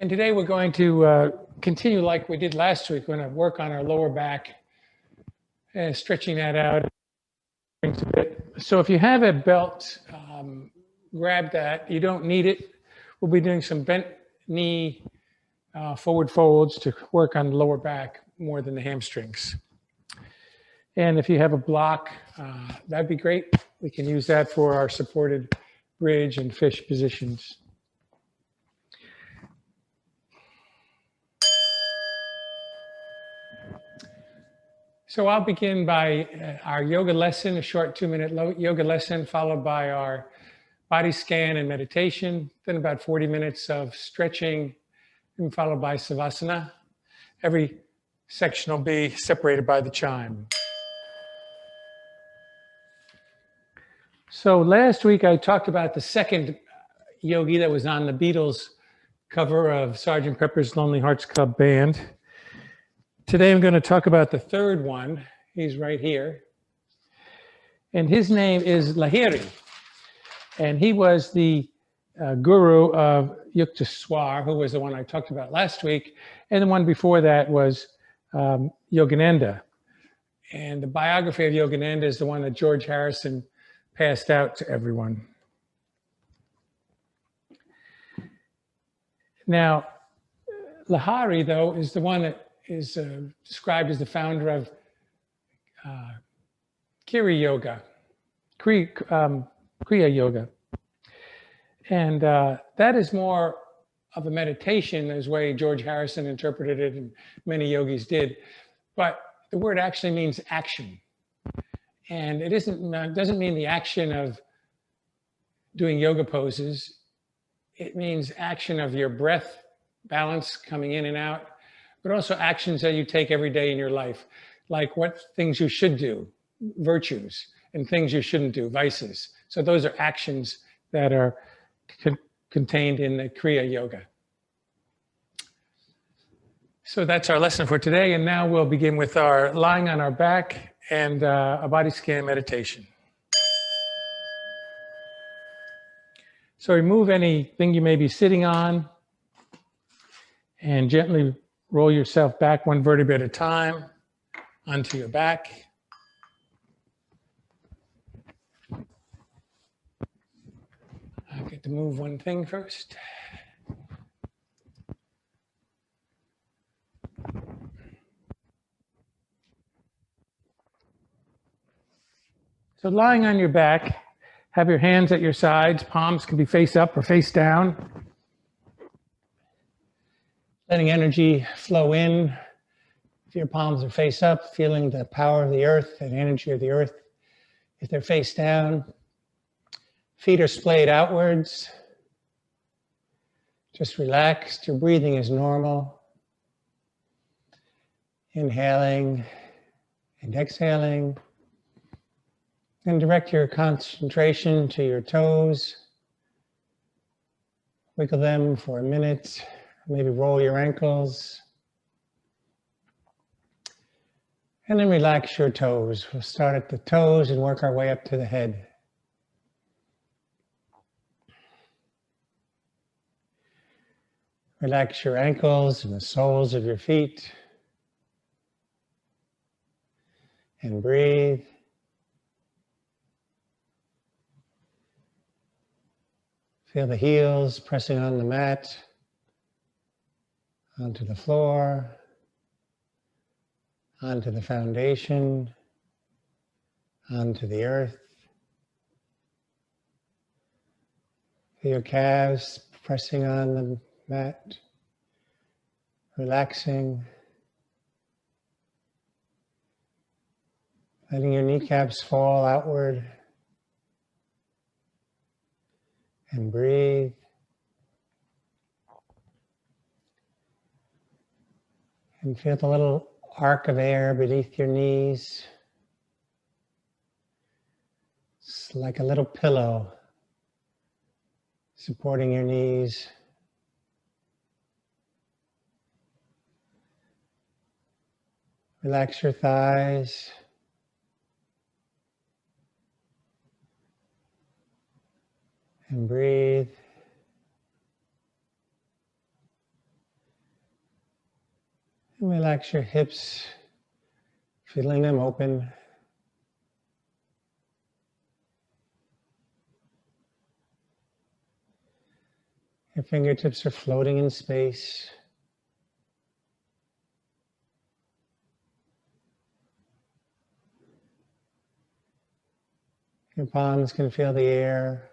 And today we're going to continue like we did last week. We're going to work on our lower back, stretching that out. So if you have a belt, grab that. You don't need it. We'll be doing some bent knee forward folds to work on the lower back more than the hamstrings. And if you have a block, that'd be great. We can use that for our supported bridge and fish positions. So I'll begin by our yoga lesson, a short 2-minute yoga lesson, followed by our body scan and meditation, then about 40 minutes of stretching, and followed by savasana. Every section will be separated by the chime. So last week I talked about the second yogi that was on the Beatles cover of Sgt. Pepper's Lonely Hearts Club Band. Today I'm going to talk about the third one. He's right here. And his name is Lahiri. And he was the guru of Yukteswar, who was the one I talked about last week. And the one before that was Yogananda. And the biography of Yogananda is the one that George Harrison passed out to everyone. Now, Lahiri, though, is the one that is described as the founder of Kriya Yoga. And that is more of a meditation, as way George Harrison interpreted it, and many yogis did. But the word actually means action. And it doesn't mean the action of doing yoga poses. It means action of your breath, balance coming in and out, but also actions that you take every day in your life, like what things you should do, virtues, and things you shouldn't do, vices. So those are actions that are contained in the Kriya Yoga. So that's our lesson for today, and now we'll begin with our lying on our back and a body scan meditation. So remove anything you may be sitting on and gently roll yourself back one vertebra at a time onto your back. I get to move one thing first. So lying on your back, have your hands at your sides. Palms can be face up or face down. Letting energy flow in. If your palms are face up, feeling the power of the earth and energy of the earth. If they're face down, feet are splayed outwards. Just relaxed. Your breathing is normal. Inhaling and exhaling. And direct your concentration to your toes. Wiggle them for a minute. Maybe roll your ankles. And then relax your toes. We'll start at the toes and work our way up to the head. Relax your ankles and the soles of your feet. And breathe. Feel the heels pressing on the mat, onto the floor, onto the foundation, onto the earth. Feel your calves pressing on the mat, relaxing. Letting your kneecaps fall outward. And breathe. And feel the little arc of air beneath your knees. It's like a little pillow supporting your knees. Relax your thighs. And breathe. Relax your hips, feeling them open. Your fingertips are floating in space. Your palms can feel the air,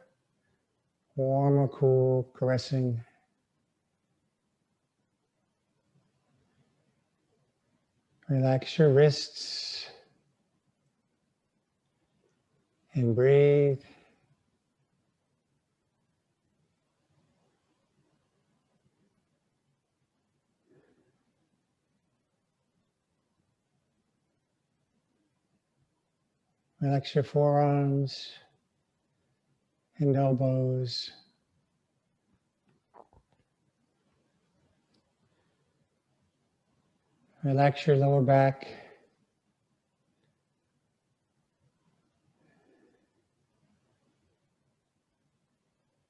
warm or cool, caressing. Relax your wrists and breathe. Relax your forearms and elbows. Relax your lower back.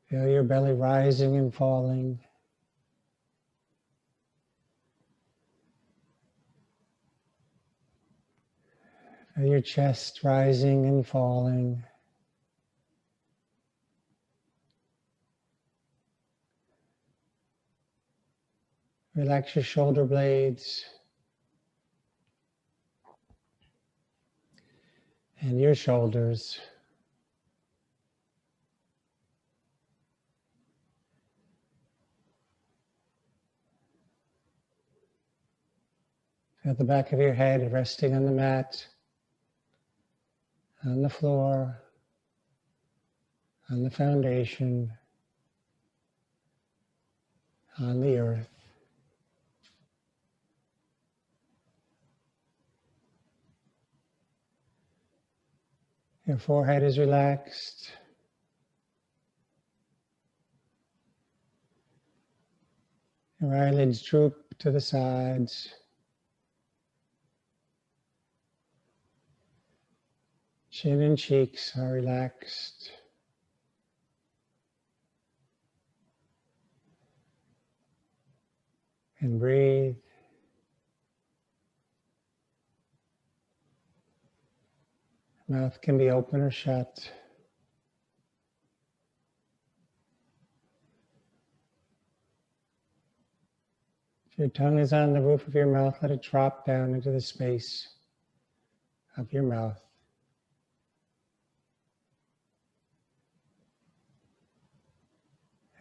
Feel your belly rising and falling. Feel your chest rising and falling. Relax your shoulder blades and your shoulders. Feel the back of your head resting on the mat, on the floor, on the foundation, on the earth. Your forehead is relaxed. Your eyelids droop to the sides. Chin and cheeks are relaxed. And breathe. Mouth can be open or shut. If your tongue is on the roof of your mouth, let it drop down into the space of your mouth.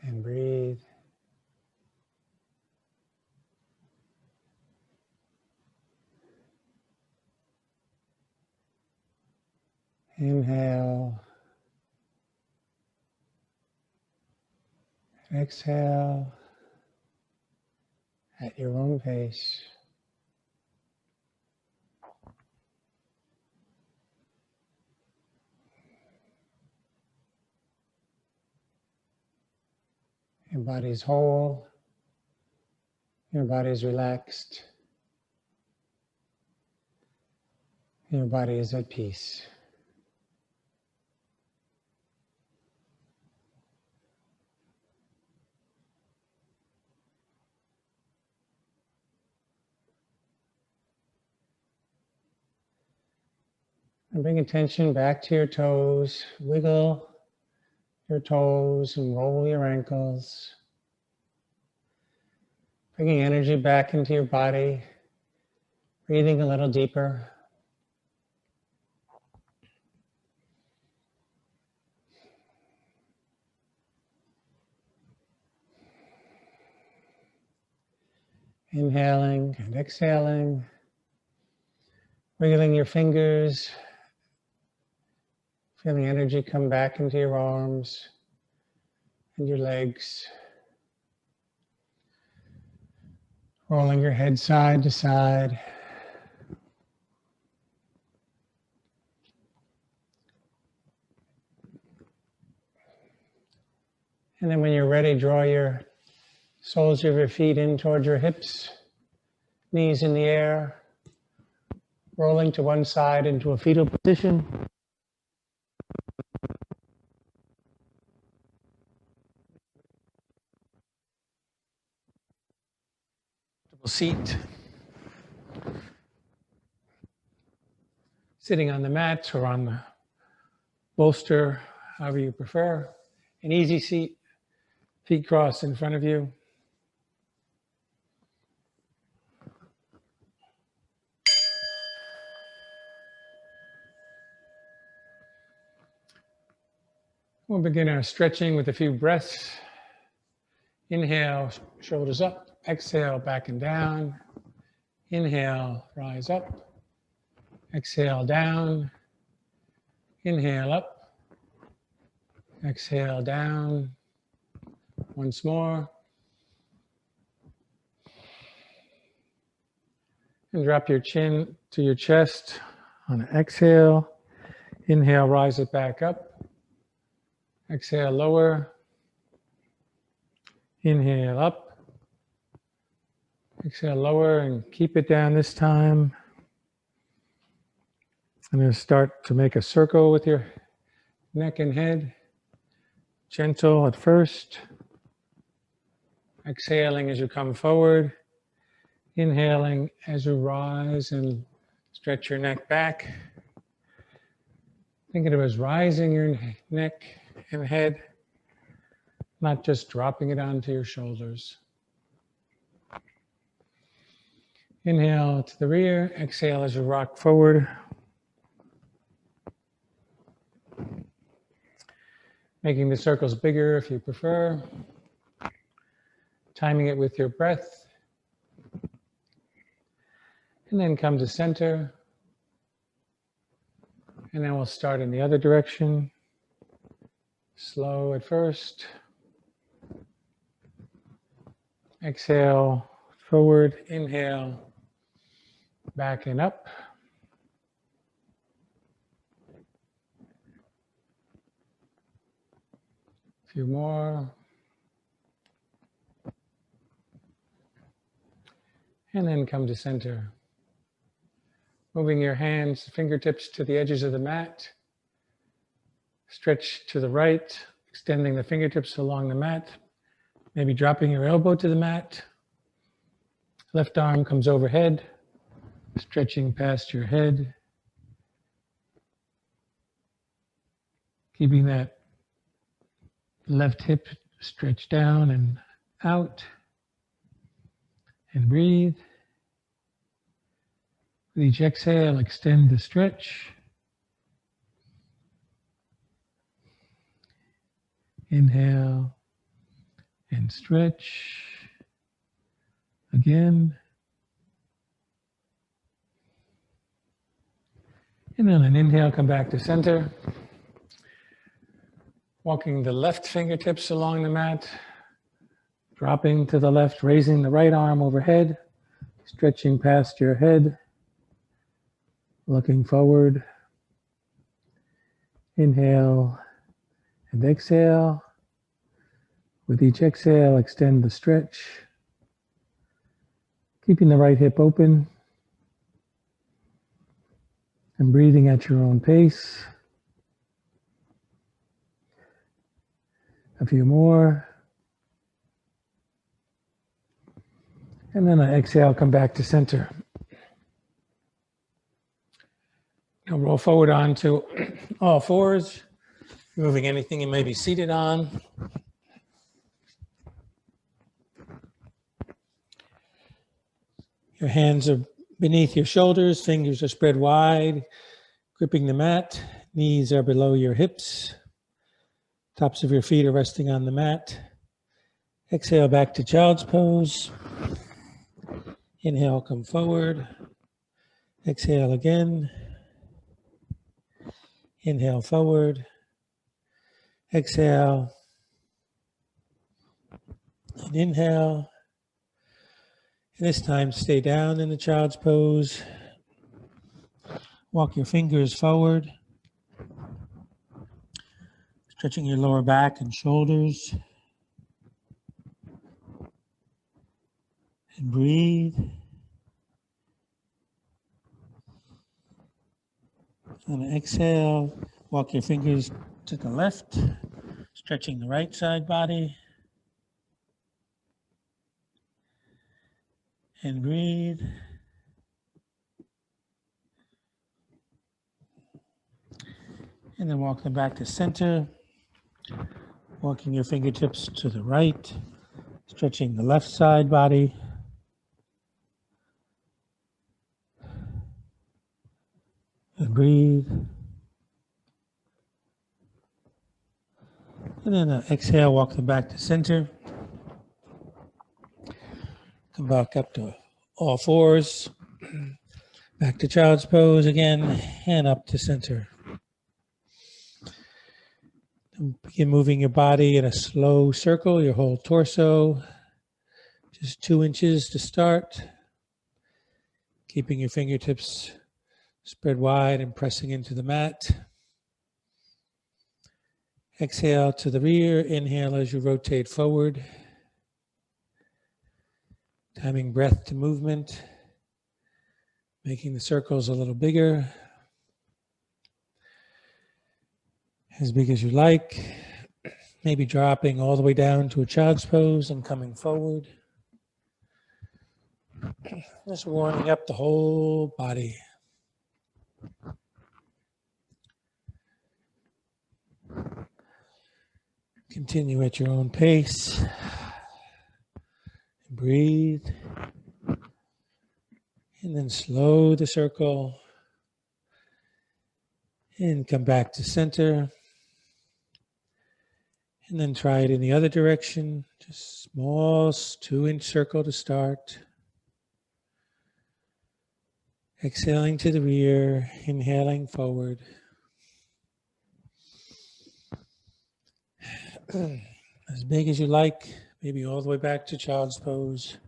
And breathe. Inhale. Exhale at your own pace. Your body's whole. Your body's relaxed. Your body is at peace. And bring attention back to your toes. Wiggle your toes and roll your ankles. Bringing energy back into your body. Breathing a little deeper. Inhaling and exhaling. Wiggling your fingers. Feeling energy come back into your arms and your legs. Rolling your head side to side. And then when you're ready, draw your soles of your feet in toward your hips, knees in the air, rolling to one side into a fetal position. Seat. sitting on the mat or on the bolster, however you prefer. An easy seat, feet crossed in front of you. We'll begin our stretching with a few breaths. Inhale, shoulders up. Exhale, back and down. Inhale, rise up. Exhale, down. Inhale, up. Exhale, down. Once more. And drop your chin to your chest on an exhale. Inhale, rise it back up. Exhale, lower. Inhale, up. Exhale, lower, and keep it down this time. I'm going to start to make a circle with your neck and head. Gentle at first. Exhaling as you come forward. Inhaling as you rise and stretch your neck back. Think of it as rising your neck and head, not just dropping it onto your shoulders. Inhale to the rear, exhale as you rock forward. Making the circles bigger if you prefer. Timing it with your breath. And then come to center. And then we'll start in the other direction. Slow at first. Exhale forward, inhale, back and up. A few more. And then come to center. Moving your hands, fingertips to the edges of the mat. Stretch to the right, extending the fingertips along the mat. Maybe dropping your elbow to the mat. Left arm comes overhead, stretching past your head. Keeping that left hip stretched down and out. And breathe. With each exhale, extend the stretch. Inhale and stretch. Again. And on an inhale, come back to center. Walking the left fingertips along the mat. Dropping to the left, raising the right arm overhead. Stretching past your head. Looking forward. Inhale and exhale. With each exhale, extend the stretch. Keeping the right hip open. And breathing at your own pace. A few more. And then on exhale, come back to center. Now roll forward onto all fours, moving anything you may be seated on. Your hands are beneath your shoulders, fingers are spread wide, gripping the mat. Knees are below your hips. Tops of your feet are resting on the mat. Exhale back to child's pose. Inhale, come forward. Exhale again. Inhale forward. Exhale. And inhale. And this time stay down in the child's pose. Walk your fingers forward. Stretching your lower back and shoulders. And breathe. On an exhale, walk your fingers to the left, stretching the right side body. And breathe. And then walk them back to center. Walking your fingertips to the right. Stretching the left side body. And breathe. And then exhale, walk them back to center. Come back up to all fours. Back to child's pose again, and up to center. And begin moving your body in a slow circle, your whole torso. Just 2 inches to start. Keeping your fingertips spread wide and pressing into the mat. Exhale to the rear. Inhale as you rotate forward. Timing breath to movement. Making the circles a little bigger. As big as you like. Maybe dropping all the way down to a child's pose and coming forward. Just warming up the whole body. Continue at your own pace. Breathe. And then slow the circle. And come back to center. And then try it in the other direction. Just small 2-inch circle to start. Exhaling to the rear, inhaling forward. As big as you like, maybe all the way back to child's pose.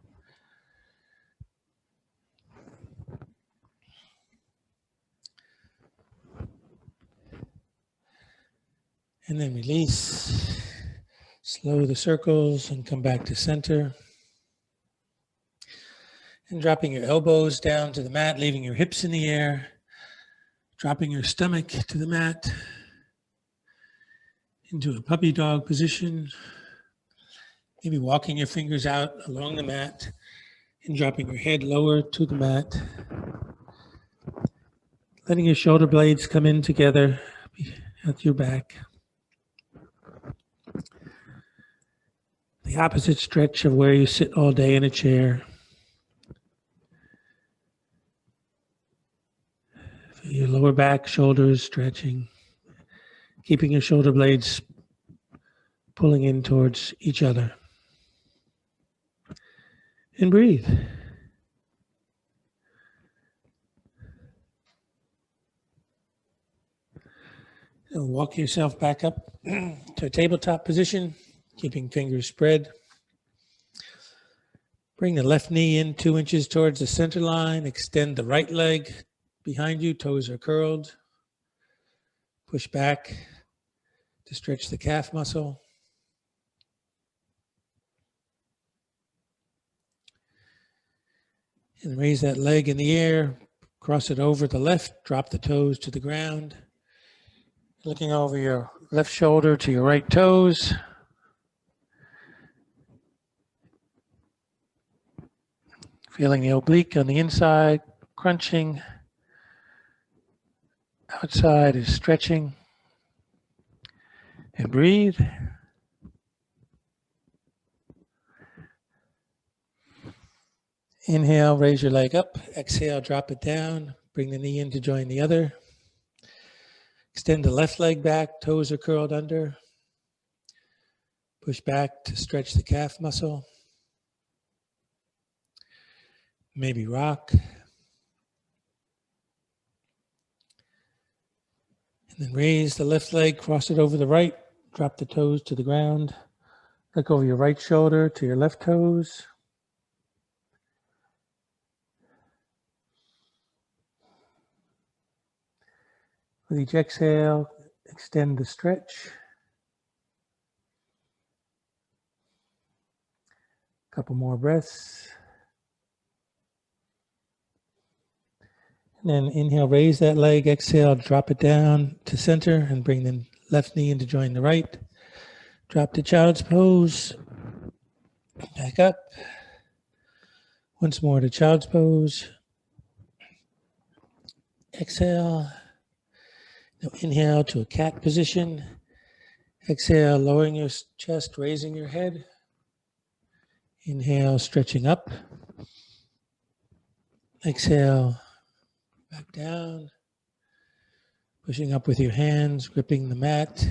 And then release. Slow the circles and come back to center. And dropping your elbows down to the mat, leaving your hips in the air. Dropping your stomach to the mat. Into a puppy dog position. Maybe walking your fingers out along the mat and dropping your head lower to the mat. Letting your shoulder blades come in together at your back. The opposite stretch of where you sit all day in a chair. Feel your lower back, shoulders stretching. Keeping your shoulder blades pulling in towards each other. And breathe. And walk yourself back up to a tabletop position, keeping fingers spread. Bring the left knee in 2 inches towards the center line. Extend the right leg behind you, toes are curled. Push back to stretch the calf muscle. And raise that leg in the air, cross it over the left, drop the toes to the ground. Looking over your left shoulder to your right toes. Feeling the oblique on the inside, crunching. Outside is stretching. And breathe. Inhale, raise your leg up. Exhale, drop it down. Bring the knee in to join the other. Extend the left leg back, toes are curled under. Push back to stretch the calf muscle. Maybe rock. And then raise the left leg, cross it over the right, drop the toes to the ground. Look over your right shoulder to your left toes. With each exhale, extend the stretch. Couple more breaths. And then inhale, raise that leg. Exhale, drop it down to center and bring the left knee in to join the right. Drop to child's pose. Back up. Once more to child's pose. Exhale. Now inhale to a cat position. Exhale, lowering your chest, raising your head. Inhale, stretching up. Exhale, back down. Pushing up with your hands, gripping the mat.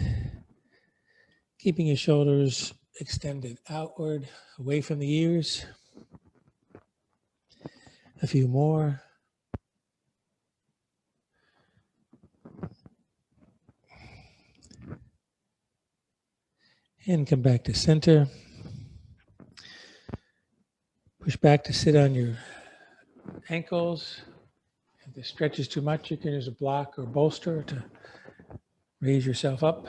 Keeping your shoulders extended outward, away from the ears. A few more. And come back to center. Push back to sit on your ankles. If the stretch is too much, you can use a block or bolster to raise yourself up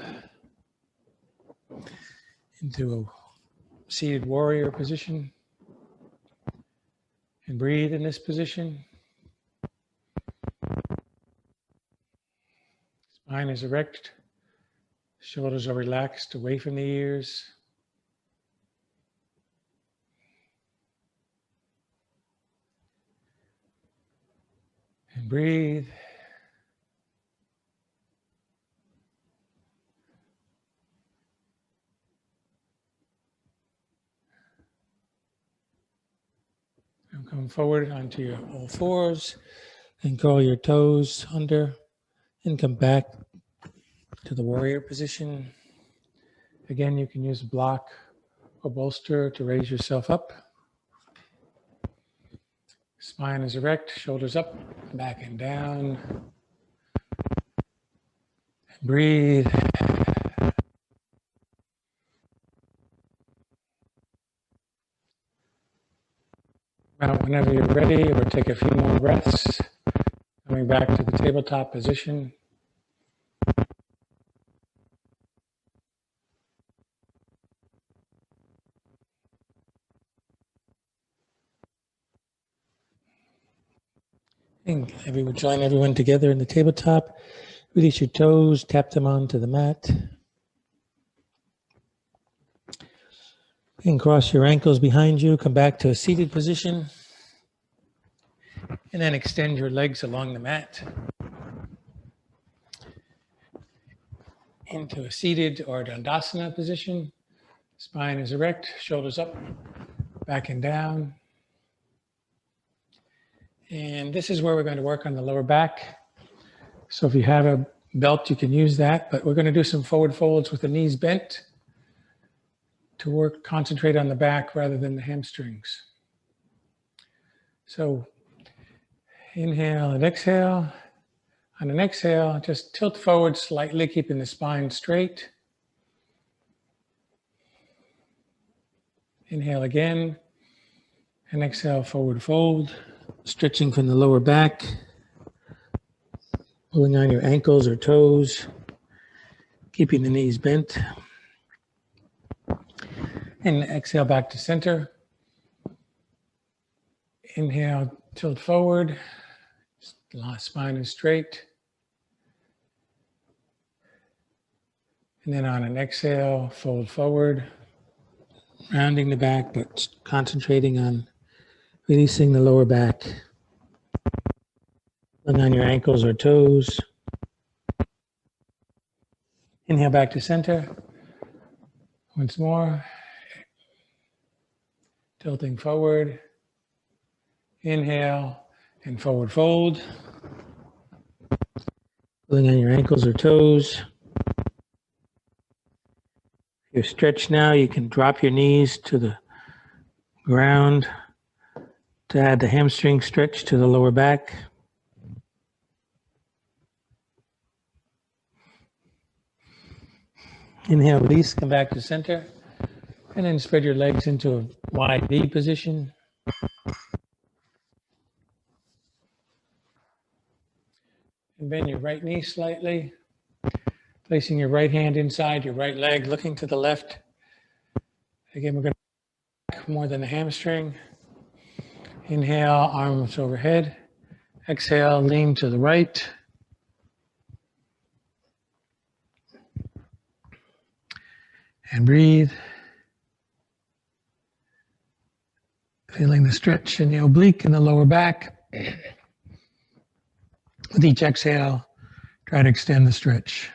into a seated warrior position. And breathe in this position. Spine is erect. Shoulders are relaxed away from the ears. And breathe. And come forward onto your all fours and curl your toes under and come back to the warrior position. Again, you can use a block or bolster to raise yourself up. Spine is erect, shoulders up, back and down. Breathe. Out whenever you're ready, or take a few more breaths. Coming back to the tabletop position. And join everyone together in the tabletop. Release your toes, tap them onto the mat. And cross your ankles behind you. Come back to a seated position. And then extend your legs along the mat. Into a seated or Dandasana position. Spine is erect, shoulders up, back and down. And this is where we're going to work on the lower back. So if you have a belt, you can use that, but we're going to do some forward folds with the knees bent to concentrate on the back rather than the hamstrings. So inhale and exhale. On an exhale, just tilt forward slightly, keeping the spine straight. Inhale again, and exhale, forward fold. Stretching from the lower back, pulling on your ankles or toes, keeping the knees bent. And exhale back to center. Inhale, tilt forward, spine is straight. And then on an exhale, fold forward, rounding the back, but concentrating on releasing the lower back. Pulling on your ankles or toes. Inhale back to center. Once more. Tilting forward. Inhale and forward fold. Pulling on your ankles or toes. If you're stretched now, you can drop your knees to the ground to add the hamstring stretch to the lower back. Inhale, release, come back to center. And then spread your legs into a wide V position. And bend your right knee slightly. Placing your right hand inside your right leg, looking to the left. Again, we're going to back more than the hamstring. Inhale, arms overhead. Exhale, lean to the right. And breathe. Feeling the stretch in the oblique and the lower back. With each exhale, Try to extend the stretch.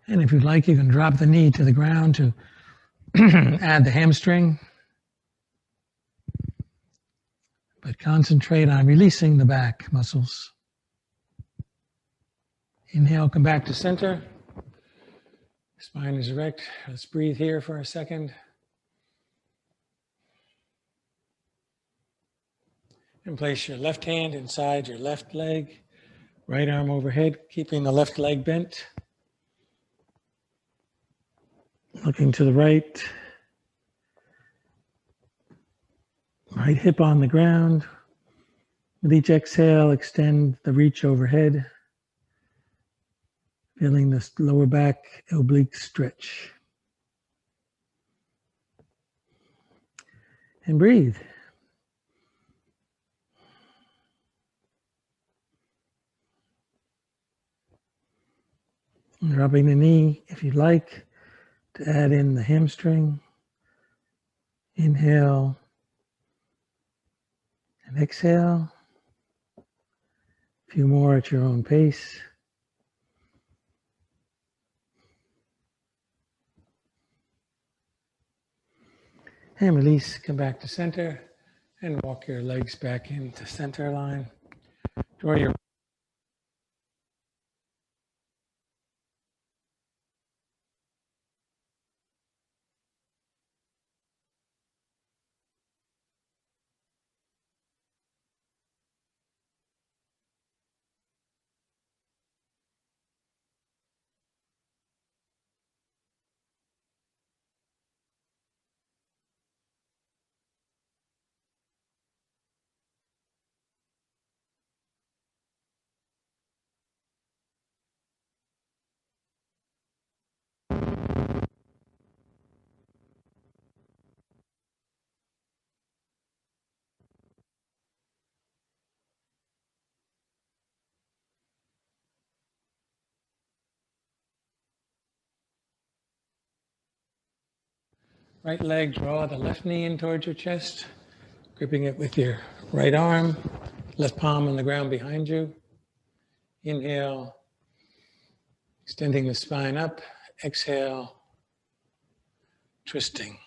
And if you'd like, you can drop the knee to the ground to add the hamstring. But concentrate on releasing the back muscles. Inhale, come back to center. Spine is erect. Let's breathe here for a second. And place your left hand inside your left leg, right arm overhead, keeping the left leg bent. Looking to the right. Right hip on the ground. With each exhale, extend the reach overhead. Feeling this lower back oblique stretch. And breathe. Dropping the knee, if you'd like, to add in the hamstring. Inhale and exhale. A few more at your own pace. And release, come back to center and walk your legs back into center line. Draw your right leg, draw the left knee in towards your chest, gripping it with your right arm, left palm on the ground behind you. Inhale, extending the spine up. Exhale, twisting.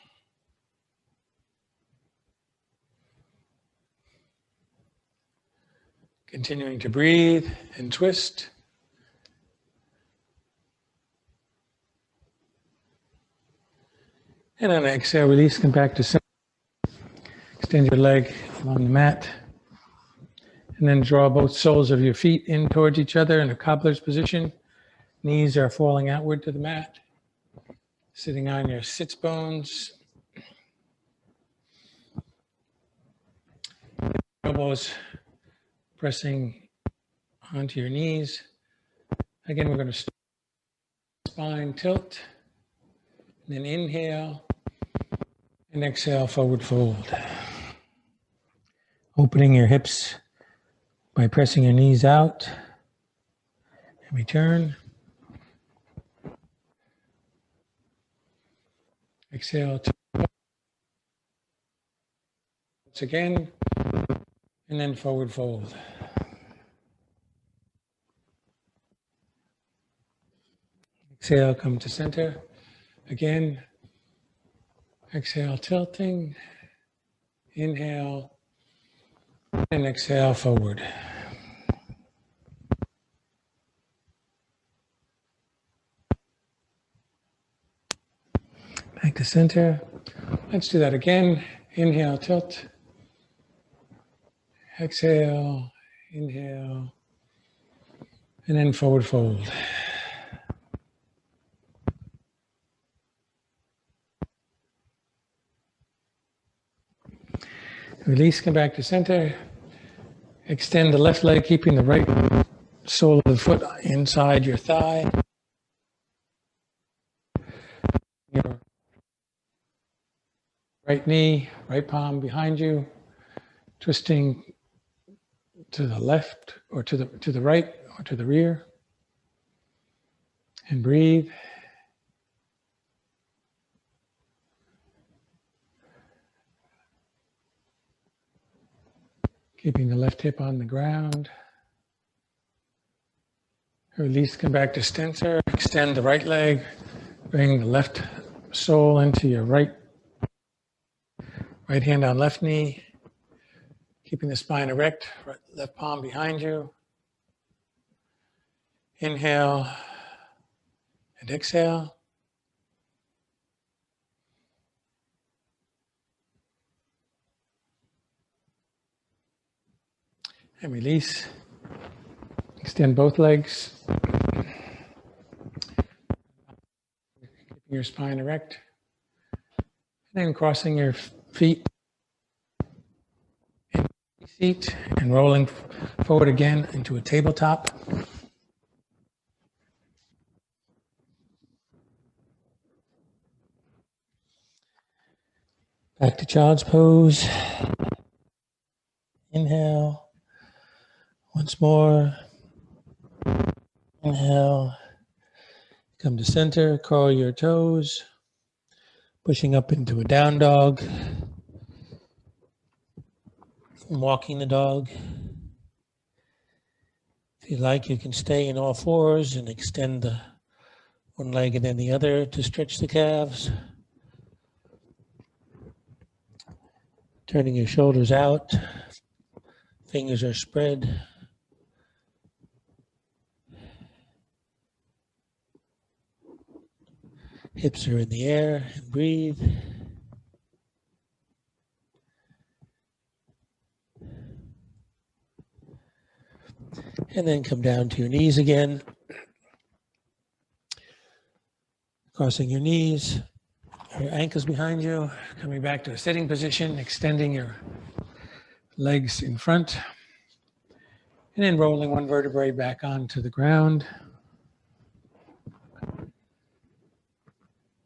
Continuing to breathe and twist. And on exhale, release, come back to center. Extend your leg along the mat. And then draw both soles of your feet in towards each other in a cobbler's position. Knees are falling outward to the mat. Sitting on your sits bones. Elbows pressing onto your knees. Again, we're going to start spine tilt. And then inhale. And exhale, forward fold. Opening your hips by pressing your knees out. And return. Exhale. Once again. And then forward fold. Exhale, come to center. Again. Exhale, tilting. Inhale. And exhale, forward. Back to center. Let's do that again. Inhale, tilt. Exhale, inhale. And then forward fold. Release, come back to center. Extend the left leg, keeping the right sole of the foot inside your thigh. Your right knee, right palm behind you, twisting to the left or to the right or to the rear. And breathe. Keeping the left hip on the ground. Release, come back to center. Extend the right leg. Bring the left sole into your right hand on left knee. Keeping the spine erect, left palm behind you. Inhale and exhale. And release. Extend both legs. Keeping your spine erect. And then crossing your feet in the seat and rolling forward again into a tabletop. Back to child's pose. Inhale. Once more. Inhale. Come to center, curl your toes. Pushing up into a down dog. Walking the dog. If you like, you can stay in all fours and extend the one leg and then the other to stretch the calves. Turning your shoulders out. Fingers are spread. Hips are in the air, and breathe. And then come down to your knees again. Crossing your knees, your ankles behind you, coming back to a sitting position, extending your legs in front, and then rolling one vertebrae back onto the ground.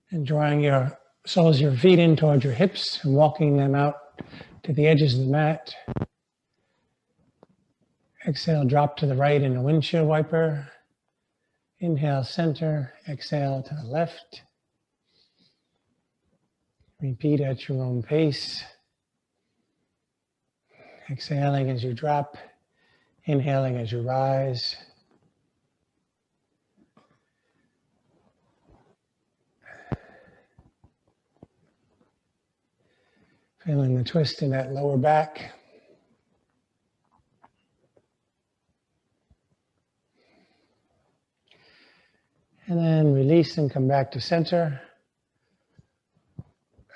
And drawing your soles of your feet in towards your hips and walking them out to the edges of the mat. Exhale, drop to the right in a windshield wiper. Inhale, center. Exhale to the left. Repeat at your own pace. Exhaling as you drop. Inhaling as you rise. Feeling the twist in that lower back. And then release and come back to center.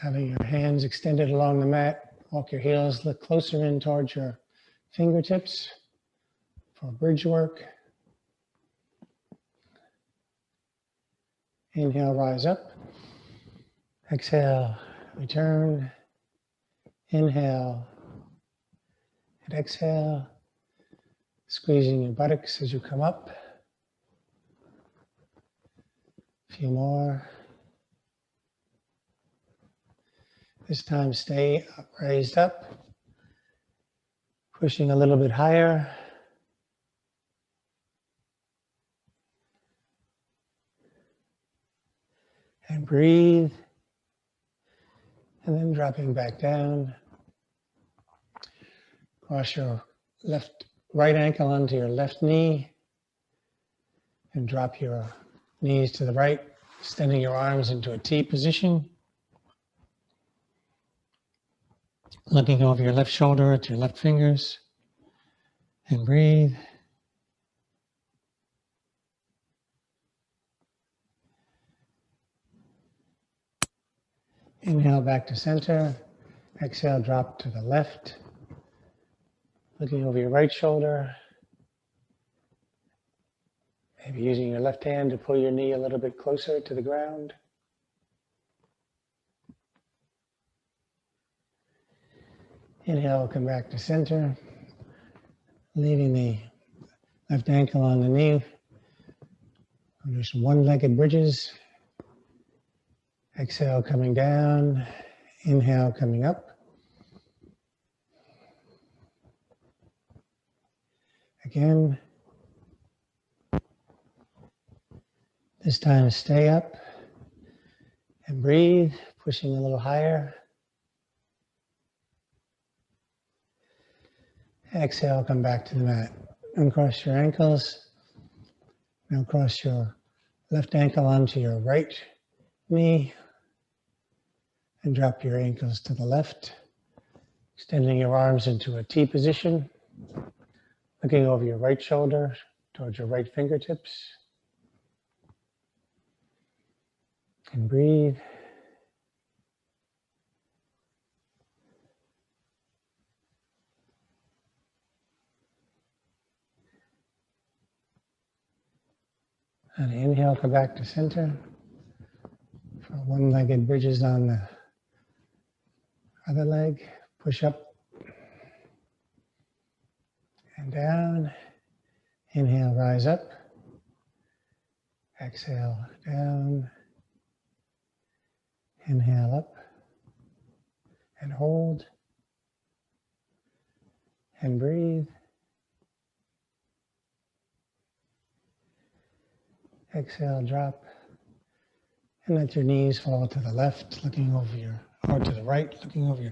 Having your hands extended along the mat. Walk your heels, look closer in towards your fingertips for bridge work. Inhale, rise up. Exhale, return. Inhale and exhale, squeezing your buttocks as you come up. A few more. This time stay raised up, pushing a little bit higher. And breathe. And then dropping back down. Cross your right ankle onto your left knee and drop your knees to the right, extending your arms into a T position. Looking over your left shoulder at your left fingers and breathe. Inhale back to center. Exhale, drop to the left. Looking over your right shoulder. Maybe using your left hand to pull your knee a little bit closer to the ground. Inhale, come back to center. Leaving the left ankle on the knee. Do some one-legged bridges. Exhale, coming down. Inhale, coming up. Again. This time stay up and breathe, pushing a little higher. Exhale, come back to the mat. Uncross your ankles. Now cross your left ankle onto your right knee and drop your ankles to the left, extending your arms into a T position, looking over your right shoulder towards your right fingertips. And breathe. And inhale, come back to center. For one-legged bridges on the other leg. Push up and down. Inhale, rise up. Exhale, down. Inhale up. And hold. And breathe. Exhale, drop. And let your knees fall to the left, looking over your, or to the right, looking over your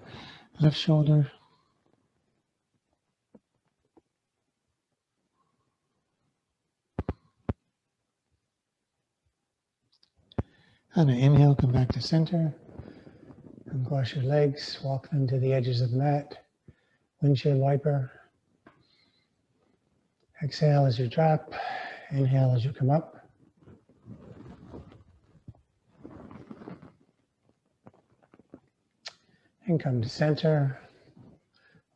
left shoulder. On an inhale, come back to center. Uncross your legs, walk them to the edges of the mat. Windshield wiper. Exhale as you drop. Inhale as you come up. And come to center.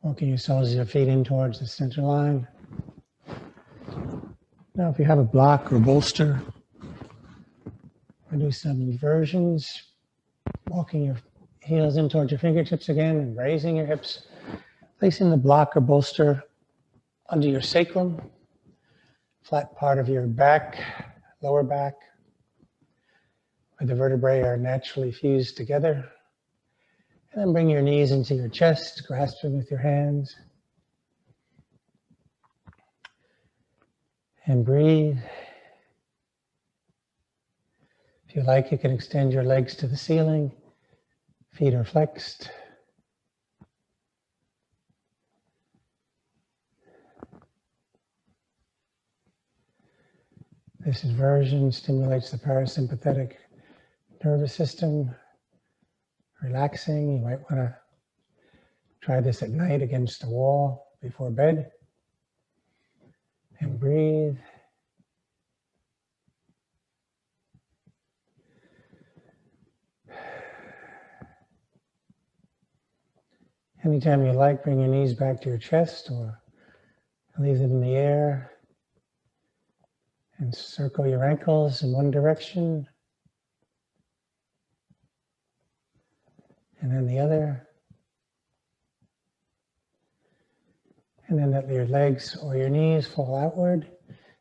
Walking your soles of your feet in towards the center line. Now if you have a block or bolster, we'll do some inversions. Walking your heels in towards your fingertips again and raising your hips. Placing the block or bolster under your sacrum, flat part of your back, lower back, where the vertebrae are naturally fused together. And then bring your knees into your chest, grasp them with your hands. And breathe. If you like, you can extend your legs to the ceiling. Feet are flexed. This inversion stimulates the parasympathetic nervous system, relaxing. You might want to try this at night against the wall before bed. And breathe. Anytime you like, bring your knees back to your chest or leave them in the air. And circle your ankles in one direction. And then the other. And then let your legs or your knees fall outward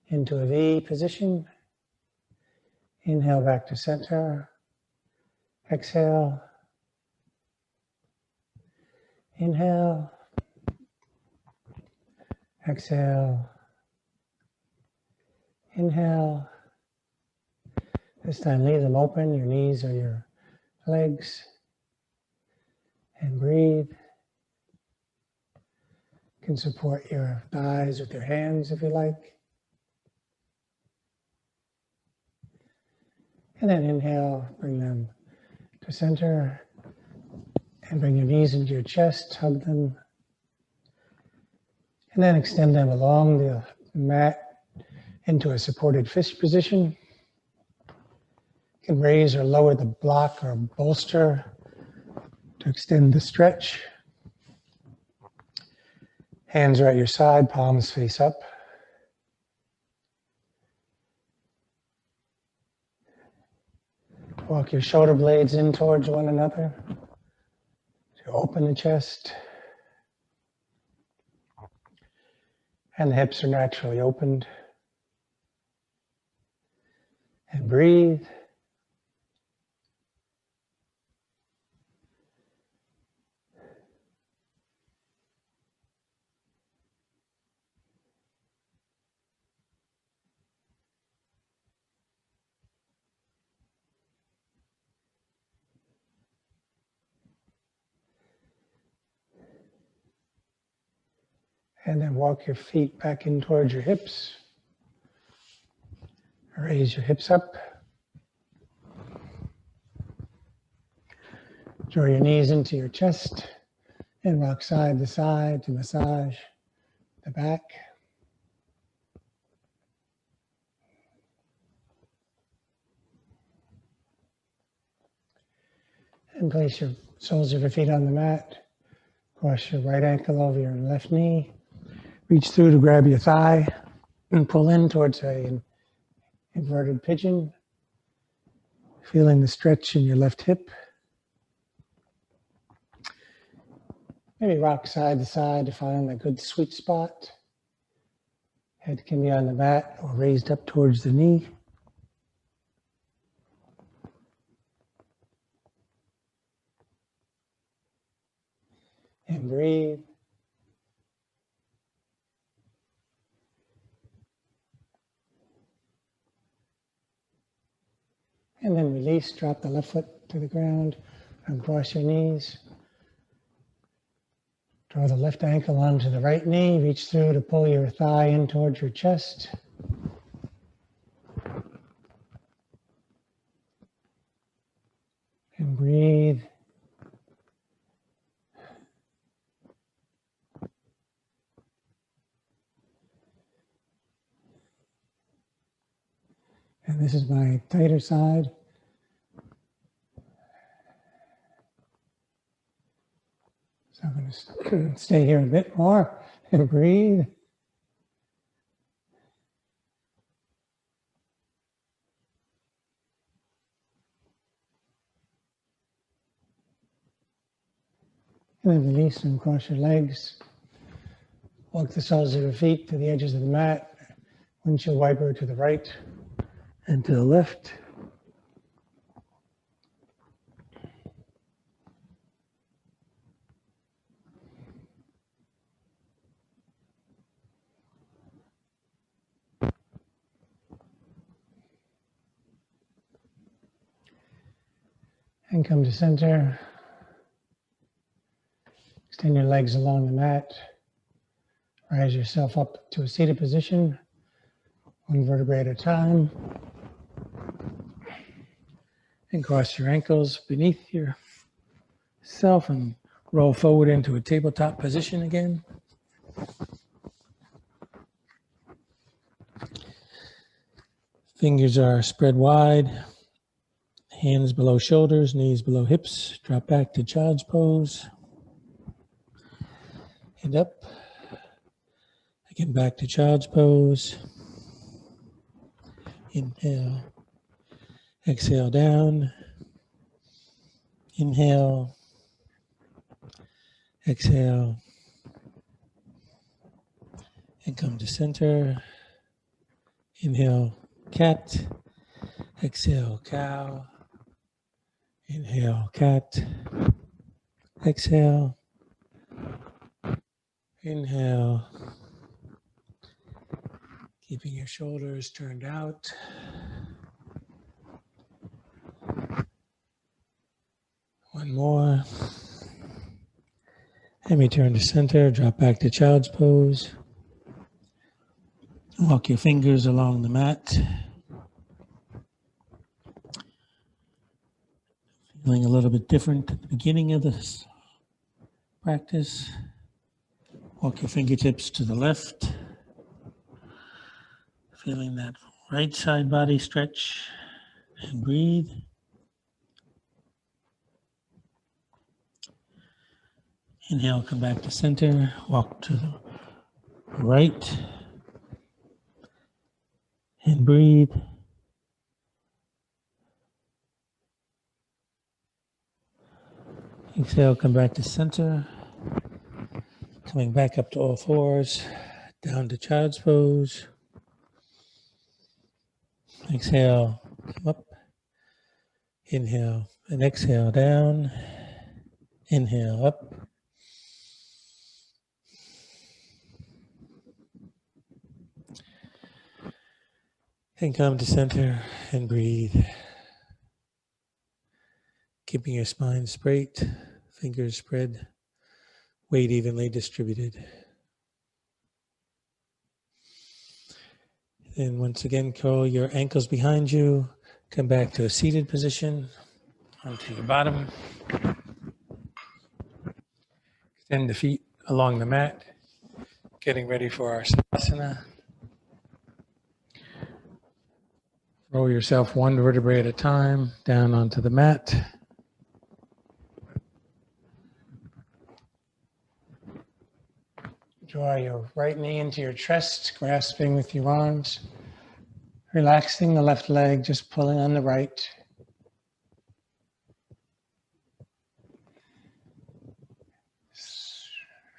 into a V position. Inhale back to center. Exhale. Inhale. Exhale. Inhale. This time leave them open, your knees or your legs. And breathe. You can support your thighs with your hands if you like. And then inhale, bring them to center. And bring your knees into your chest, hug them. And then extend them along the mat into a supported fist position. You can raise or lower the block or bolster to extend the stretch. Hands are at your side, palms face up. Walk your shoulder blades in towards one another to open the chest. And the hips are naturally opened. And breathe. And then walk your feet back in towards your hips. Raise your hips up. Draw your knees into your chest and rock side to side to massage the back. And place your soles of your feet on the mat. Cross your right ankle over your left knee. Reach through to grab your thigh and pull in towards an inverted pigeon. Feeling the stretch in your left hip. Maybe rock side to side to find a good sweet spot. Head can be on the mat or raised up towards the knee. And breathe. And then release, drop the left foot to the ground, uncross your knees. Draw the left ankle onto the right knee, reach through to pull your thigh in towards your chest. And breathe. And this is my tighter side. So I'm going to stay here a bit more and breathe. And then release and cross your legs. Walk the soles of your feet to the edges of the mat. Windshield wiper to the right and to the left. And come to center. Extend your legs along the mat. Rise yourself up to a seated position, one vertebrae at a time. And cross your ankles beneath yourself and roll forward into a tabletop position again. Fingers are spread wide, hands below shoulders, knees below hips. Drop back to child's pose. And up. Again, back to child's pose. Inhale. Exhale down. Inhale. Exhale. And come to center. Inhale, cat. Exhale, cow. Inhale, cat. Exhale. Inhale. Keeping your shoulders turned out. One more. And return to center. Drop back to child's pose. Walk your fingers along the mat. Feeling a little bit different at the beginning of this practice. Walk your fingertips to the left. Feeling that right side body stretch and breathe. Inhale, come back to center. Walk to the right and breathe. Exhale, come back to center. Coming back up to all fours, down to child's pose. Exhale, come up. Inhale and exhale down. Inhale up. And come to center and breathe. Keeping your spine straight, fingers spread, weight evenly distributed. Then once again, curl your ankles behind you. Come back to a seated position onto your bottom. Extend the feet along the mat. Getting ready for our Savasana. Roll yourself one vertebrae at a time down onto the mat. Draw your right knee into your chest, grasping with your arms. Relaxing the left leg, just pulling on the right.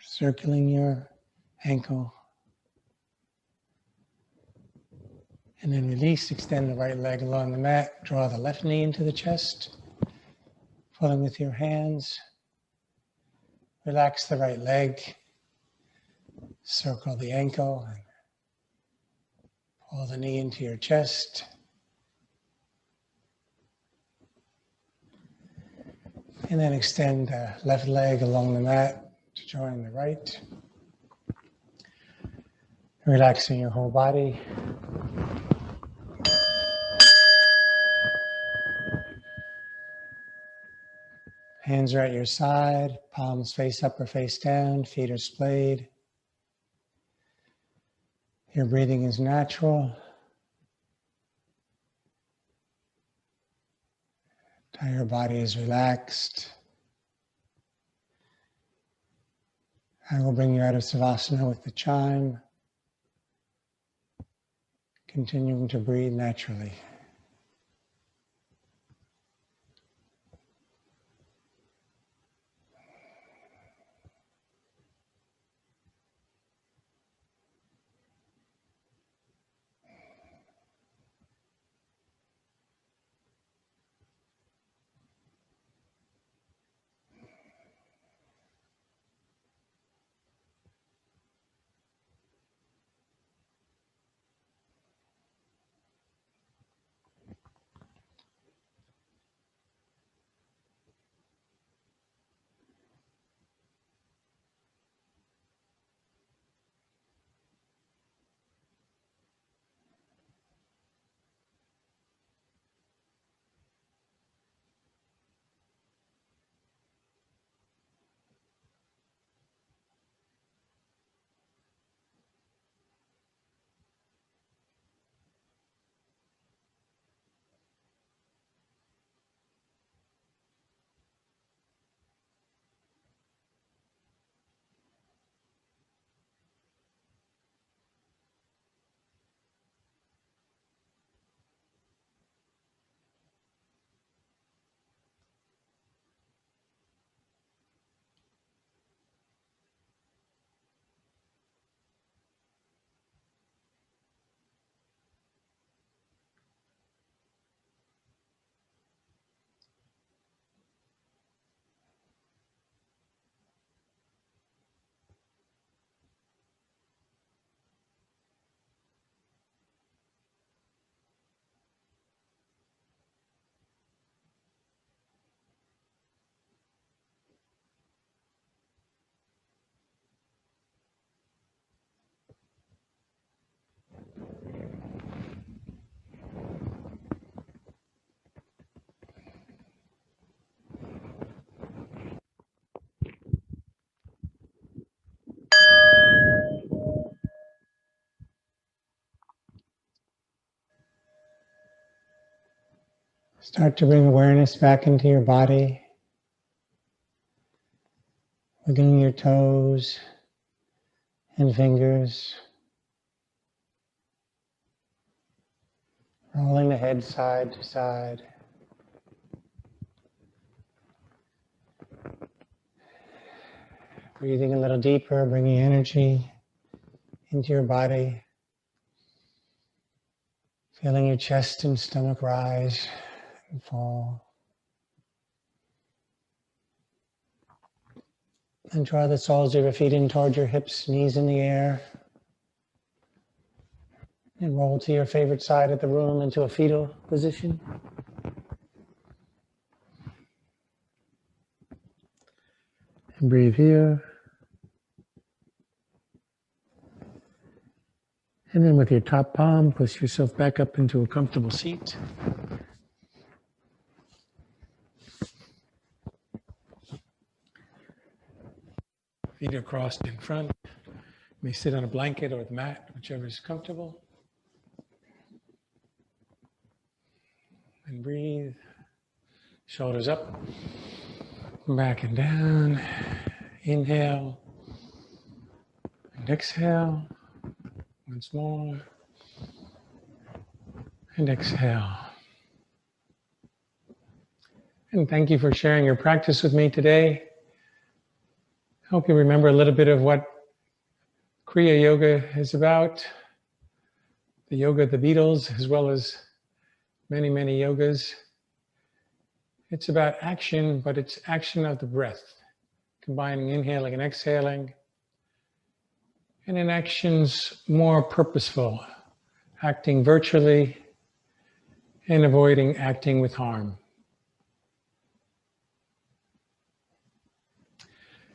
Circling your ankle. And then release, extend the right leg along the mat. Draw the left knee into the chest. Pulling with your hands. Relax the right leg. Circle the ankle. And pull the knee into your chest. And then extend the left leg along the mat to join the right. Relaxing your whole body. Hands are at your side, palms face up or face down, feet are splayed. Your breathing is natural. Entire body is relaxed. I will bring you out of Savasana with the chime, continuing to breathe naturally. Start to bring awareness back into your body, wiggling your toes and fingers, rolling the head side to side. Breathing a little deeper, bringing energy into your body. Feeling your chest and stomach rise and fall. And draw the soles of your feet in toward your hips, knees in the air. And roll to your favorite side of the room into a fetal position. And breathe here. And then with your top palm, push yourself back up into a comfortable seat. Feet are crossed in front. You may sit on a blanket or the mat, whichever is comfortable. And breathe. Shoulders up, back and down. Inhale and exhale. Once more. And exhale. And thank you for sharing your practice with me today. I hope you remember a little bit of what Kriya Yoga is about, the yoga of the Beatles, as well as many, many yogas. It's about action, but it's action of the breath, combining inhaling and exhaling. And in actions more purposeful, acting virtually and avoiding acting with harm.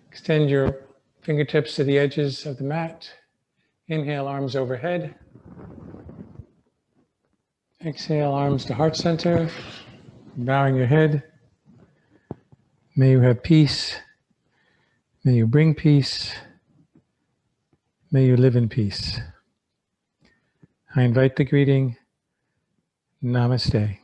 Extend your fingertips to the edges of the mat. Inhale, arms overhead. Exhale, arms to heart center. Bowing your head. May you have peace. May you bring peace. May you live in peace. I invite the greeting. Namaste.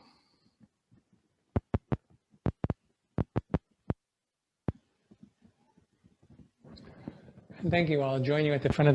And thank you. I'll join you at the front of the